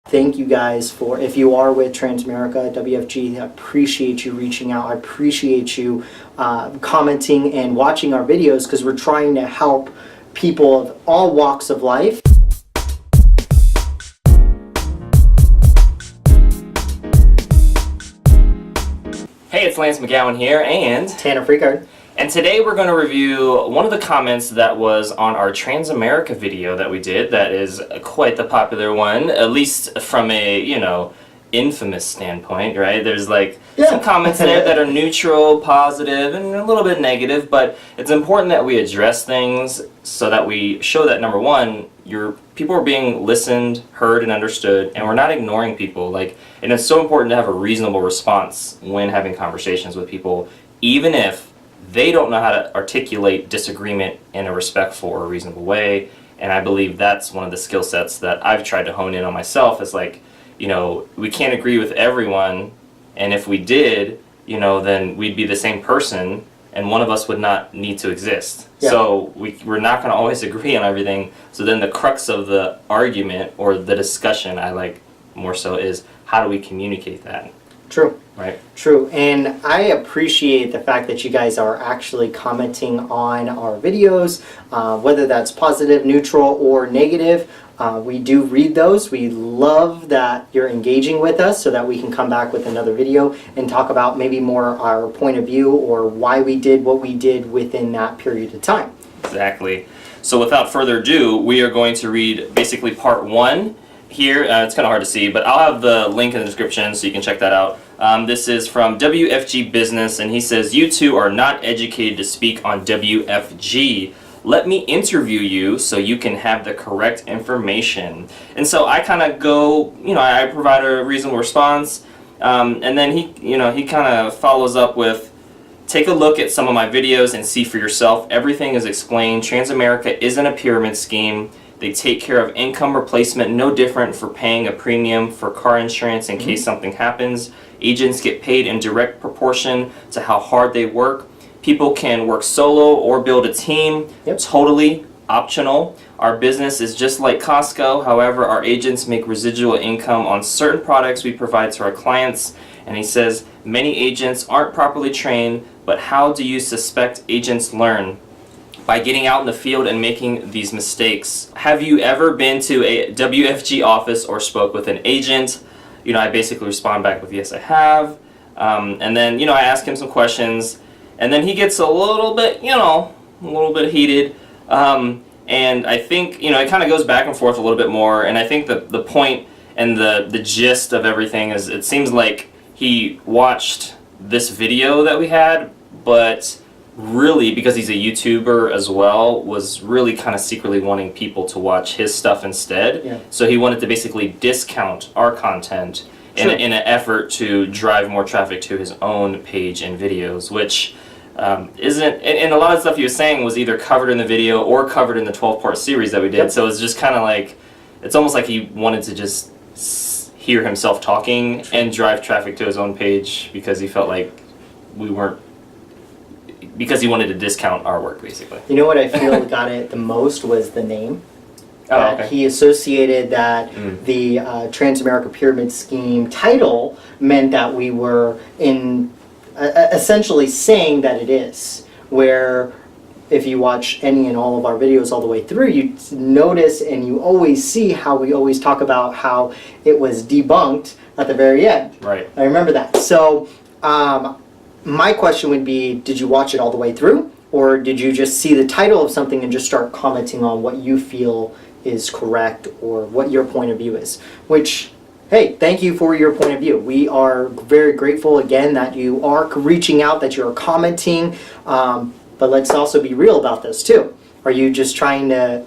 thank you guys for, if you are with Transamerica, WFG, I appreciate you reaching out. I appreciate you commenting and watching our videos, because we're trying to help people of all walks of life. Hey, it's Lance McGowan here, and Tanner Freecard. And today we're going to review one of the comments that was on our Transamerica video that we did. That is quite the popular one, at least from a, infamous standpoint, right? There's some comments there that are neutral, positive, and a little bit negative, but it's important that we address things so that we show that, number one, people are being listened, heard, and understood, and we're not ignoring people. And it's so important to have a reasonable response when having conversations with people, even if they don't know how to articulate disagreement in a respectful or reasonable way. And I believe that's one of the skill sets that I've tried to hone in on myself. Is we can't agree with everyone, and if we did, then we'd be the same person, and one of us would not need to exist. Yeah. So we're not going to always agree on everything. So then the crux of the argument or the discussion, I like more so, is how do we communicate that? True. Right. True. And I appreciate the fact that you guys are actually commenting on our videos, whether that's positive, neutral, or negative. We do read those. We love that you're engaging with us so that we can come back with another video and talk about maybe more our point of view or why we did what we did within that period of time. Exactly. So without further ado, we are going to read basically part one here. It's kind of hard to see, but I'll have the link in the description so you can check that out. This is from WFG Business, and he says, "You two are not educated to speak on WFG. Let me interview you so you can have the correct information." And so I kind of go, I provide a reasonable response, and then he kind of follows up with, "Take a look at some of my videos and see for yourself. Everything is explained. Transamerica isn't a pyramid scheme. They take care of income replacement, no different for paying a premium for car insurance in case something happens. Agents get paid in direct proportion to how hard they work. People can work solo or build a team, totally optional. Our business is just like Costco. However, our agents make residual income on certain products we provide to our clients." And he says, "Many agents aren't properly trained, but how do you suspect agents learn? By getting out in the field and making these mistakes. Have you ever been to a WFG office or spoke with an agent?" I basically respond back with, "Yes, I have." And then, I ask him some questions. And then he gets a little bit, heated. And I think, it kind of goes back and forth a little bit more. And I think the point and the gist of everything is, it seems like he watched this video that we had, but really, because he's a YouTuber as well, was really kind of secretly wanting people to watch his stuff instead. Yeah. So he wanted to basically discount our content in an effort to drive more traffic to his own page and videos, which isn't, and a lot of stuff he was saying was either covered in the video or covered in the 12-part series that we did. So it's just kind of it's almost like he wanted to just hear himself talking and drive traffic to his own page because he felt like because he wanted to discount our work, basically. You know what I feel got it the most was the name. Okay. He associated that the Transamerica Pyramid Scheme title meant that we were essentially saying that it is. Where if you watch any and all of our videos all the way through, you notice and you always see how we always talk about how it was debunked at the very end. Right. I remember that. So my question would be, did you watch it all the way through? Or did you just see the title of something and just start commenting on what you feel is correct or what your point of view is? Which, hey, thank you for your point of view. We are very grateful, again, that you are reaching out, that you're commenting. But let's also be real about this, too. Are you just trying to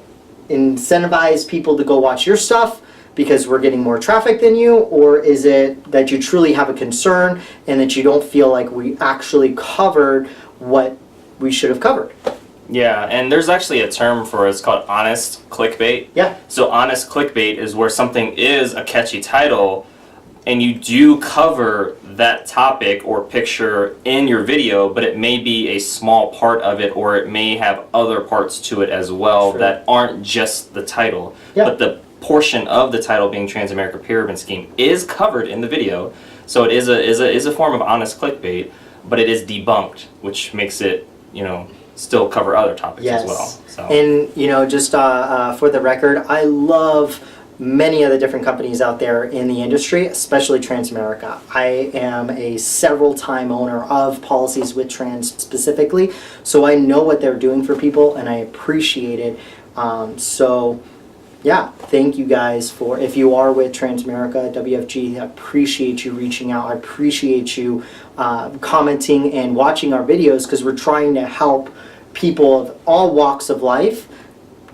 incentivize people to go watch your stuff because we're getting more traffic than you? Or is it that you truly have a concern and that you don't feel like we actually covered what we should have covered? Yeah, and there's actually a term for it. It's called honest clickbait. Yeah. So honest clickbait is where something is a catchy title and you do cover that topic or picture in your video, but it may be a small part of it, or it may have other parts to it as well that aren't just the title. Yeah. But the portion of the title being Transamerica Pyramid Scheme is covered in the video. So it is a form of honest clickbait, but it is debunked, which makes it, still cover other topics as well. So. And, just for the record, I love many of the different companies out there in the industry, especially Transamerica. I am a several-time owner of policies with Trans specifically, so I know what they're doing for people, and I appreciate it. Yeah, thank you guys for, if you are with Transamerica, WFG, I appreciate you reaching out. I appreciate you commenting and watching our videos, because we're trying to help people of all walks of life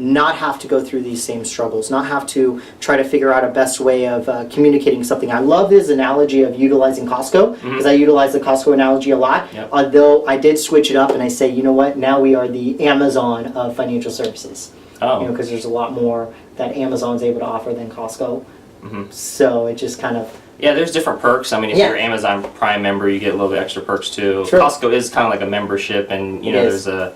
not have to go through these same struggles, not have to try to figure out a best way of communicating something. I love this analogy of utilizing Costco, because I utilize the Costco analogy a lot, although I did switch it up and I say, you know what, now we are the Amazon of financial services. Because there's a lot more that Amazon's able to offer than Costco. So it just kind of... Yeah, there's different perks. I mean, if you're an Amazon Prime member, you get a little bit extra perks too. True. Costco is kind of like a membership, and there's a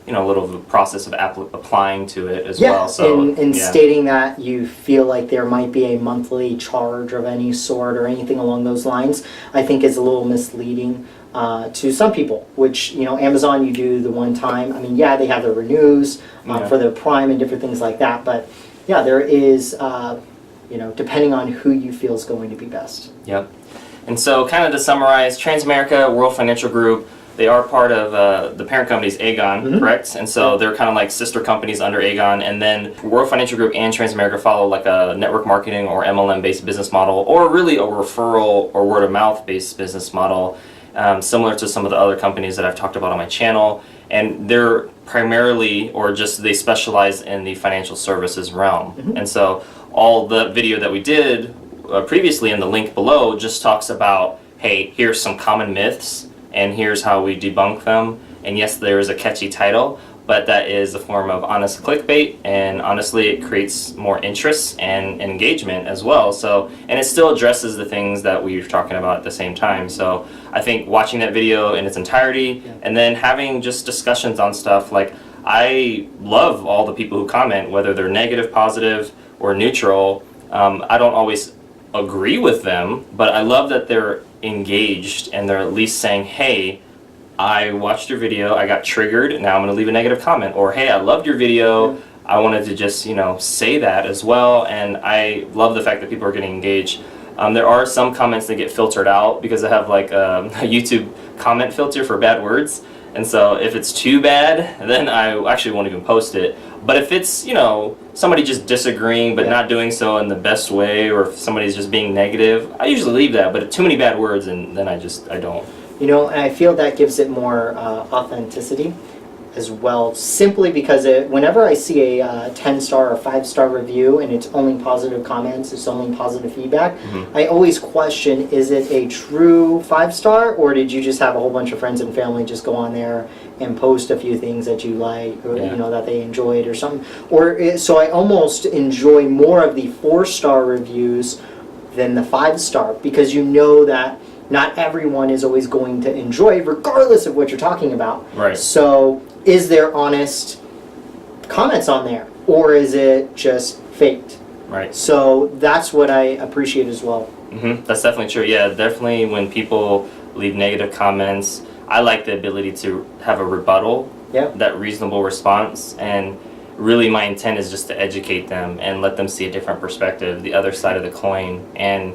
little process of applying to it as well. So stating that you feel like there might be a monthly charge of any sort or anything along those lines, I think is a little misleading to some people. Which Amazon, you do the one time. I mean, they have their renews for their Prime and different things like that. But yeah, there is. Depending on who you feel is going to be best. Yep. And so kind of to summarize, Transamerica, World Financial Group, they are part of the parent company's Aegon, correct? And so they're kind of like sister companies under Aegon. And then World Financial Group and Transamerica follow like a network marketing or MLM-based business model, or really a referral or word-of-mouth-based business model, similar to some of the other companies that I've talked about on my channel. And they're primarily, or just they specialize in the financial services realm. And so all the video that we did previously in the link below just talks about, hey, here's some common myths, and here's how we debunk them. And yes, there is a catchy title, but that is a form of honest clickbait, and honestly, it creates more interest and engagement as well. So, and it still addresses the things that we were talking about at the same time. So I think watching that video in its entirety, and then having just discussions on stuff, like I love all the people who comment, whether they're negative, positive, or neutral. I don't always agree with them, but I love that they're engaged and they're at least saying, hey, I watched your video, I got triggered, now I'm going to leave a negative comment. Or, hey, I loved your video, I wanted to just, say that as well. And I love the fact that people are getting engaged. There are some comments that get filtered out because I have like a YouTube comment filter for bad words. And so if it's too bad, then I actually won't even post it. But if it's, somebody just disagreeing but not doing so in the best way, or if somebody's just being negative, I usually leave that. But too many bad words, and then I don't. And I feel that gives it more authenticity as well, simply because whenever I see a 10-star or 5-star review and it's only positive comments, it's only positive feedback, I always question, is it a true 5-star, or did you just have a whole bunch of friends and family just go on there and post a few things that you like, or that they enjoyed or something? So I almost enjoy more of the 4-star reviews than the 5-star, because that not everyone is always going to enjoy, regardless of what you're talking about. Right. So is there honest comments on there, or is it just faked? Right. So that's what I appreciate as well. That's definitely true. Yeah, definitely when people leave negative comments, I like the ability to have a rebuttal, that reasonable response. And really my intent is just to educate them and let them see a different perspective, the other side of the coin. And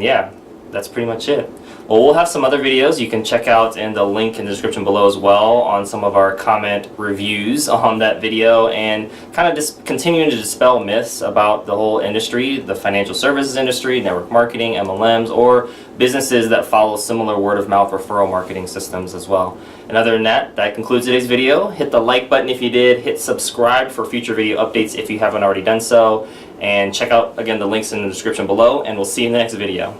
yeah, that's pretty much it. Well, we'll have some other videos you can check out in the link in the description below as well on some of our comment reviews on that video, and kind of just continuing to dispel myths about the whole industry, the financial services industry, network marketing, MLMs, or businesses that follow similar word-of-mouth referral marketing systems as well. And other than that, that concludes today's video. Hit the like button if you did, hit subscribe for future video updates if you haven't already done so, and check out, again, the links in the description below, and we'll see you in the next video.